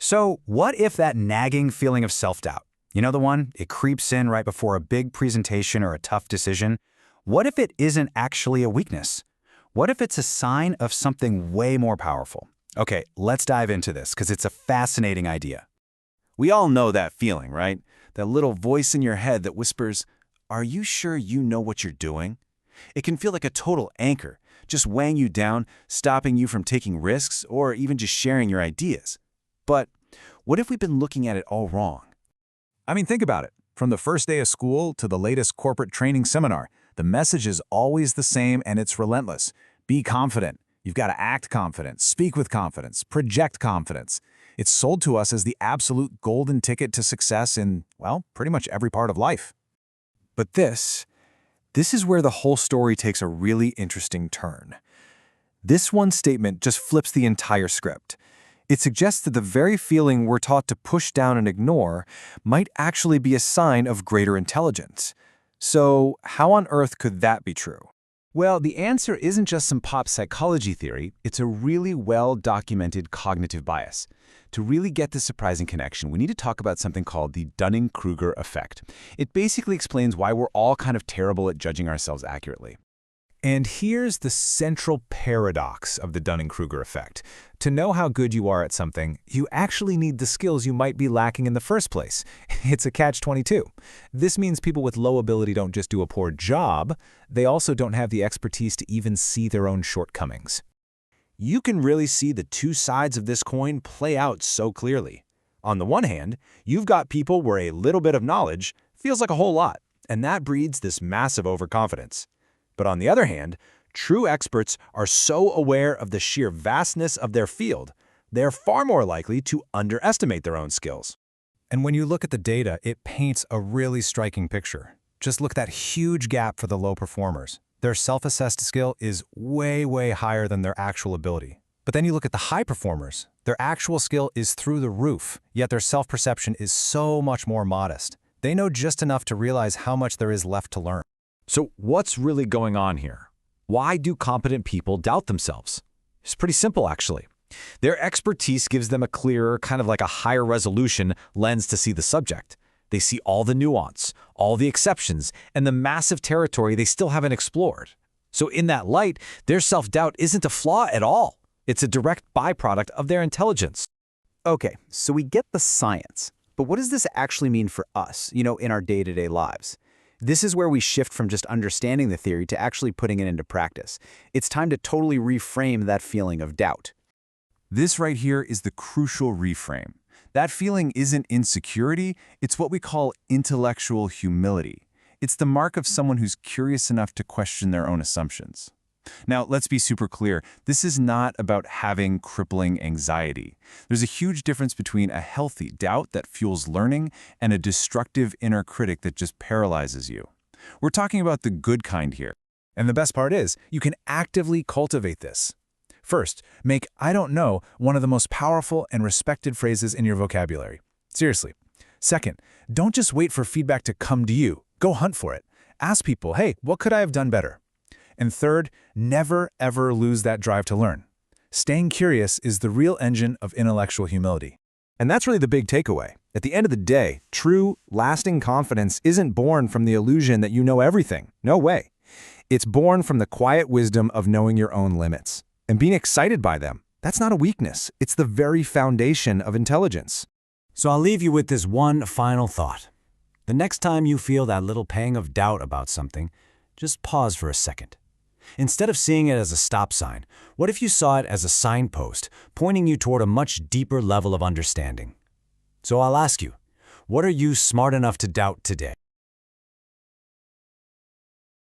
So what if that nagging feeling of self-doubt, you know the one? It creeps in right before a big presentation or a tough decision. What if it isn't actually a weakness? What if it's a sign of something way more powerful? Okay, let's dive into this because it's a fascinating idea. We all know that feeling, right? That little voice in your head that whispers, "Are you sure you know what you're doing?" It can feel like a total anchor, just weighing you down, stopping you from taking risks, or even just sharing your ideas. But what if we've been looking at it all wrong? I mean, think about it. From the first day of school to the latest corporate training seminar, the message is always the same and it's relentless. Be confident. You've got to act confident, speak with confidence, project confidence. It's sold to us as the absolute golden ticket to success in, well, pretty much every part of life. But this is where the whole story takes a really interesting turn. This one statement just flips the entire script. It suggests that the very feeling we're taught to push down and ignore might actually be a sign of greater intelligence. So, how on earth could that be true? Well, the answer isn't just some pop psychology theory, it's a really well-documented cognitive bias. To really get this surprising connection, we need to talk about something called the Dunning-Kruger effect. It basically explains why we're all kind of terrible at judging ourselves accurately. And here's the central paradox of the Dunning-Kruger effect. To know how good you are at something, you actually need the skills you might be lacking in the first place. It's a catch-22. This means people with low ability don't just do a poor job, they also don't have the expertise to even see their own shortcomings. You can really see the two sides of this coin play out so clearly. On the one hand, you've got people where a little bit of knowledge feels like a whole lot, and that breeds this massive overconfidence. But on the other hand, true experts are so aware of the sheer vastness of their field, they're far more likely to underestimate their own skills. And when you look at the data, it paints a really striking picture. Just look at that huge gap for the low performers. Their self-assessed skill is way, way higher than their actual ability. But then you look at the high performers. Their actual skill is through the roof, yet their self-perception is so much more modest. They know just enough to realize how much there is left to learn. So what's really going on here? Why do competent people doubt themselves? It's pretty simple, actually. Their expertise gives them a clearer, kind of like a higher resolution lens to see the subject. They see all the nuance, all the exceptions, and the massive territory they still haven't explored. So in that light, their self-doubt isn't a flaw at all. It's a direct byproduct of their intelligence. Okay, so we get the science, but what does this actually mean for us, in our day-to-day lives? This is where we shift from just understanding the theory to actually putting it into practice. It's time to totally reframe that feeling of doubt. This right here is the crucial reframe. That feeling isn't insecurity, it's what we call intellectual humility. It's the mark of someone who's curious enough to question their own assumptions. Now, let's be super clear. This is not about having crippling anxiety. There's a huge difference between a healthy doubt that fuels learning and a destructive inner critic that just paralyzes you. We're talking about the good kind here. And the best part is, you can actively cultivate this. First, make "I don't know" one of the most powerful and respected phrases in your vocabulary. Seriously. Second, don't just wait for feedback to come to you. Go hunt for it. Ask people, "Hey, what could I have done better?" And third, never ever lose that drive to learn. Staying curious is the real engine of intellectual humility. And that's really the big takeaway. At the end of the day, true, lasting confidence isn't born from the illusion that you know everything. No way. It's born from the quiet wisdom of knowing your own limits. And being excited by them, that's not a weakness. It's the very foundation of intelligence. So I'll leave you with this one final thought. The next time you feel that little pang of doubt about something, just pause for a second. Instead of seeing it as a stop sign, what if you saw it as a signpost pointing you toward a much deeper level of understanding? So I'll ask you, what are you smart enough to doubt today?